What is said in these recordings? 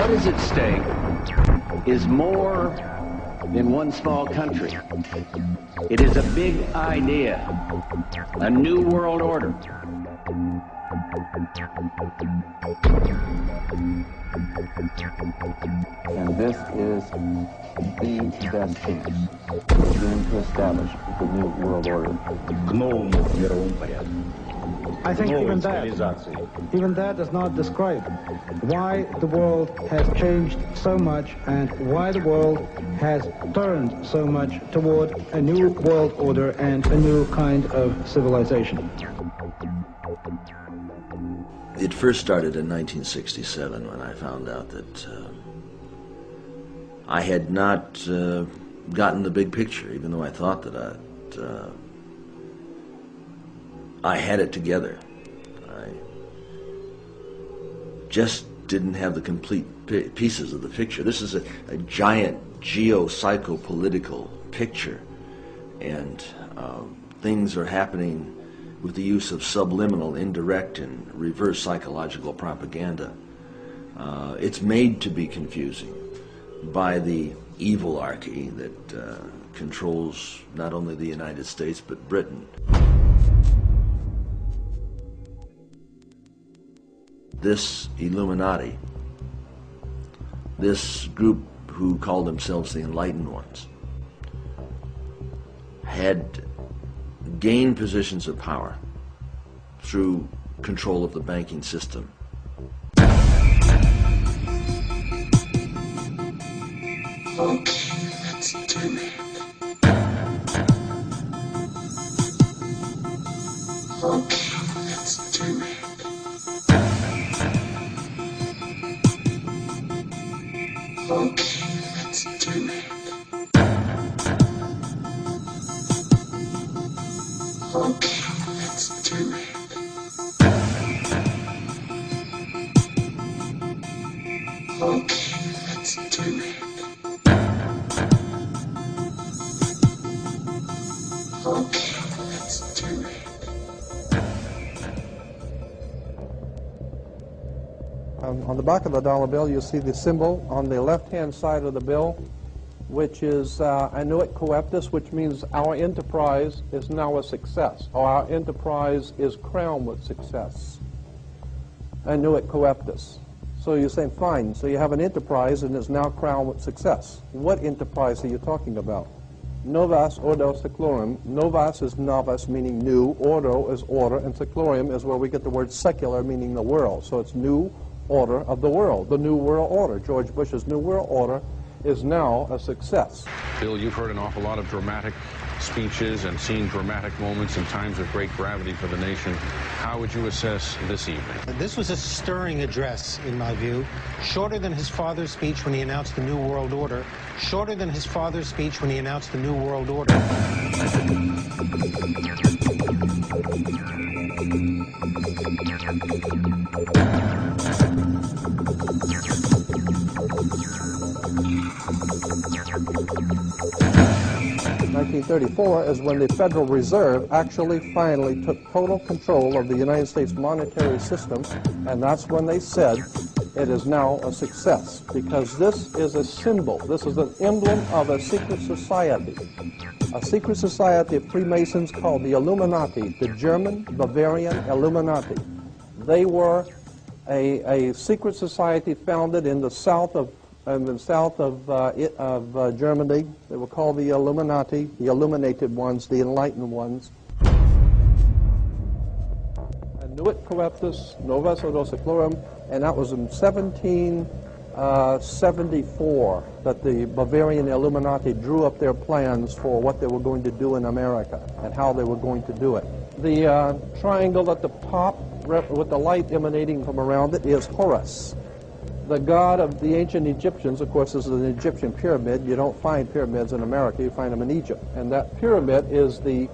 What is at stake is more than one small country. It is a big idea, a new world order. And this is the best chance we're going to establish the new world order. I think even that does not describe why the world has changed so much and why the world has turned so much toward a new world order and a new kind of civilization. It first started in 1967 when I found out that I had not gotten the big picture, even though I thought that I had it together. I just didn't have the complete pieces of the picture. This is a giant geo-psycho-political picture, and things are happening with the use of subliminal, indirect, and reverse psychological propaganda. It's made to be confusing by the evilarchy that controls not only the United States but Britain. This Illuminati, this group who called themselves the Enlightened Ones, had gained positions of power through control of the banking system. Okay, let's do it. Okay, let's do it. Okay, let's do it. Okay, let's do it. Okay, let's do it. Okay, let's do it. On the back of the dollar bill, you see the symbol on the left-hand side of the bill, which is annuit coeptus, which means our enterprise is now a success, or our enterprise is crowned with success. Annuit coeptus. So you're saying, fine, so you have an enterprise and it's now crowned with success. What enterprise are you talking about? Novas ordo seclorum. Novas is novus, meaning new. Ordo is order, and seclorum is where we get the word secular, meaning the world. So it's new order of the world, the new world order. George Bush's new world order is now a success. Bill, you've heard an awful lot of dramatic speeches and seen dramatic moments in times of great gravity for the nation. How would you assess this evening? This was a stirring address, in my view, shorter than his father's speech when he announced the New World Order, shorter than his father's speech when he announced the New World Order. 1934 is when the Federal Reserve actually finally took total control of the United States monetary system, and that's when they said it is now a success, because this is a symbol, this is an emblem of a secret society of Freemasons called the Illuminati, the German Bavarian Illuminati. They were a secret society founded in the south of Germany. They were called the Illuminati, the illuminated ones, the enlightened ones. Annuit coeptus, novus ordo seclorum, and that was in 1774 that the Bavarian Illuminati drew up their plans for what they were going to do in America and how they were going to do it. The triangle at the top with the light emanating from around it is Horus. The god of the ancient Egyptians. Of course, this is an Egyptian pyramid. You don't find pyramids in America, you find them in Egypt. And that pyramid is the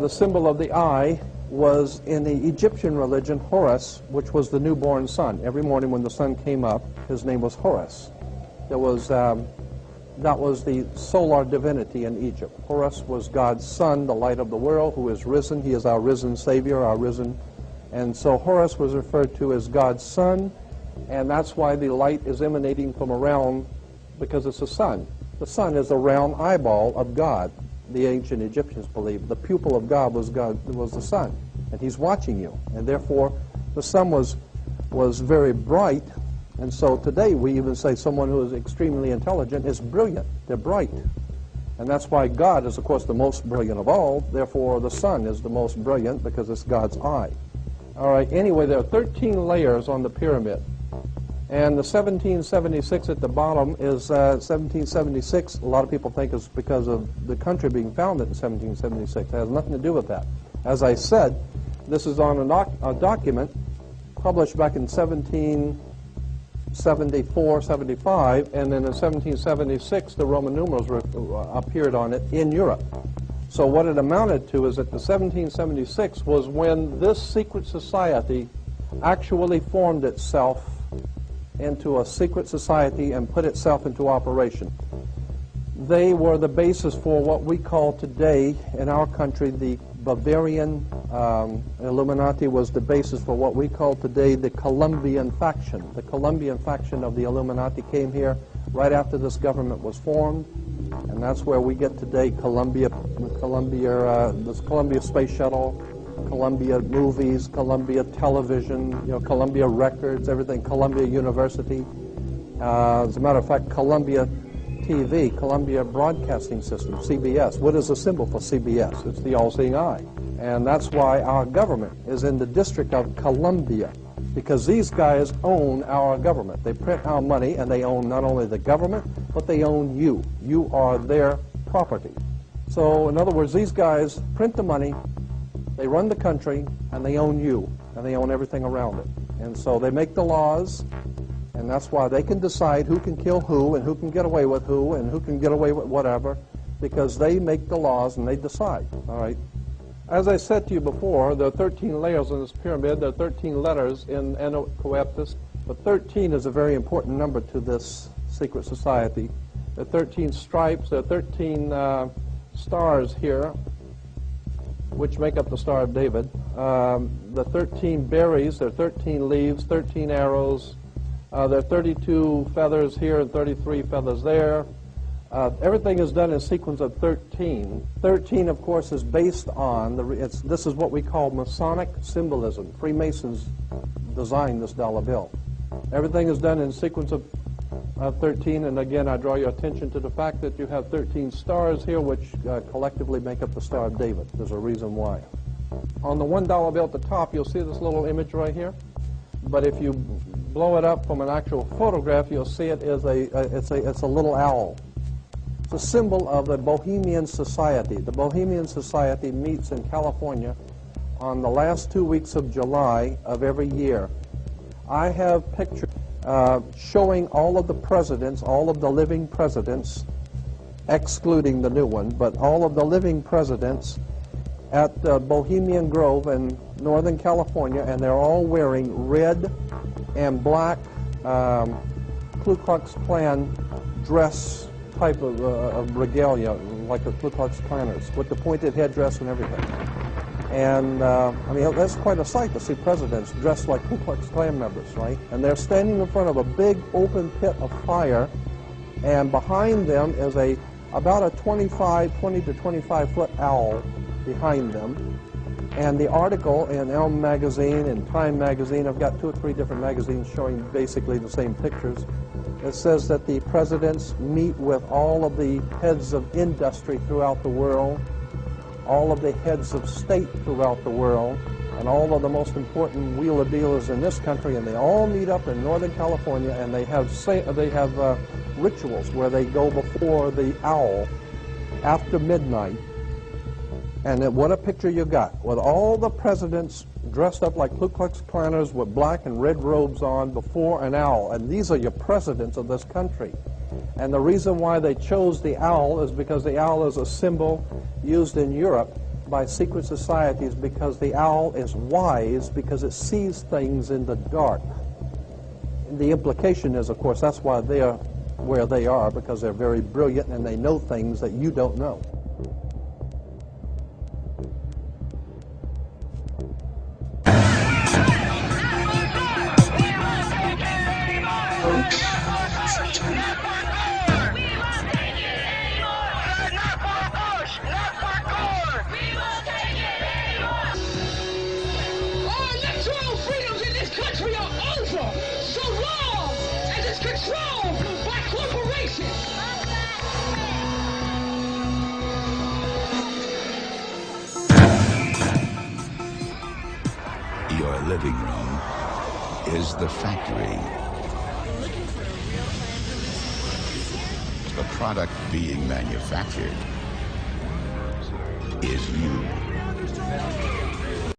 symbol of the eye, was in the Egyptian religion Horus, which was the newborn sun. Every morning when the sun came up, his name was Horus. That was the solar divinity in Egypt. Horus was God's son, the light of the world, who is risen. He is our risen Savior, our risen. And so Horus was referred to as God's son, And that's why the light is emanating from around, because it's the sun. The sun is a round eyeball of God. The ancient Egyptians believed the pupil of God was the sun, and he's watching you. And therefore, the sun was very bright. And so today we even say someone who is extremely intelligent is brilliant. They're bright. And that's why God is, of course, the most brilliant of all. Therefore, the sun is the most brilliant because it's God's eye. All right, anyway, there are 13 layers on the pyramid. And the 1776 at the bottom is 1776. A lot of people think it's because of the country being founded in 1776. It has nothing to do with that. As I said, this is on a document published back in 1774, 75, and then in 1776 the Roman numerals appeared on it in Europe. So what it amounted to is that the 1776 was when this secret society actually formed itself into a secret society and put itself into operation. They were the basis for what we call today in our country the Bavarian Illuminati. Was the basis for what we call today the Colombian faction. The Colombian faction of the Illuminati came here right after this government was formed, and that's where we get today this Columbia Space Shuttle, Columbia Movies, Columbia Television, Columbia Records, everything, Columbia University. As a matter of fact, Columbia TV, Columbia Broadcasting System, CBS. What is the symbol for CBS? It's the all-seeing eye. And that's why our government is in the District of Columbia, because these guys own our government. They print our money, and they own not only the government, but they own you. You are their property. So, in other words, these guys print the money, they run the country, and they own you, and they own everything around it. And so they make the laws, and that's why they can decide who can kill who, and who can get away with who, and who can get away with whatever, because they make the laws and they decide, all right? As I said to you before, there are 13 layers in this pyramid. There are 13 letters in Eno Coeptus, but 13 is a very important number to this secret society. There are 13 stripes, there are 13 stars here, which make up the Star of David. The 13 berries, there are 13 leaves, 13 arrows. There are 32 feathers here and 33 feathers there. Everything is done in a sequence of 13. 13, of course, is based on, this is what we call Masonic symbolism. Freemasons designed this dollar bill. Everything is done in a sequence of 13, and again, I draw your attention to the fact that you have 13 stars here, which collectively make up the Star of David. There's a reason why. On the $1 bill at the top, you'll see this little image right here. But if you blow it up from an actual photograph, you'll see it is it's a little owl. It's a symbol of the Bohemian Society. The Bohemian Society meets in California on the last 2 weeks of July of every year. I have pictures showing all of the presidents, all of the living presidents, excluding the new one, but all of the living presidents at Bohemian Grove in Northern California, and they're all wearing red and black Ku Klux Klan dress type of regalia, like the Ku Klux Klanners, with the pointed headdress and everything. And, I mean, that's quite a sight to see presidents dressed like Ku Klux Klan members, right? And they're standing in front of a big open pit of fire, and behind them is about a 20 to 25-foot owl behind them. And the article in Elm Magazine and Time Magazine, I've got 2 or 3 different magazines showing basically the same pictures. It says that the presidents meet with all of the heads of industry throughout the world, all of the heads of state throughout the world, and all of the most important wheeler dealers in this country, and they all meet up in Northern California, and they have rituals where they go before the owl after midnight. And what a picture you got, with all the presidents dressed up like Ku Klux Klanners with black and red robes on before an owl. And these are your presidents of this country. And the reason why they chose the owl is because the owl is a symbol used in Europe by secret societies, because the owl is wise, because it sees things in the dark. And the implication is, of course, that's why they're where they are, because they're very brilliant and they know things that you don't know. living room is the factory. The product being manufactured is you.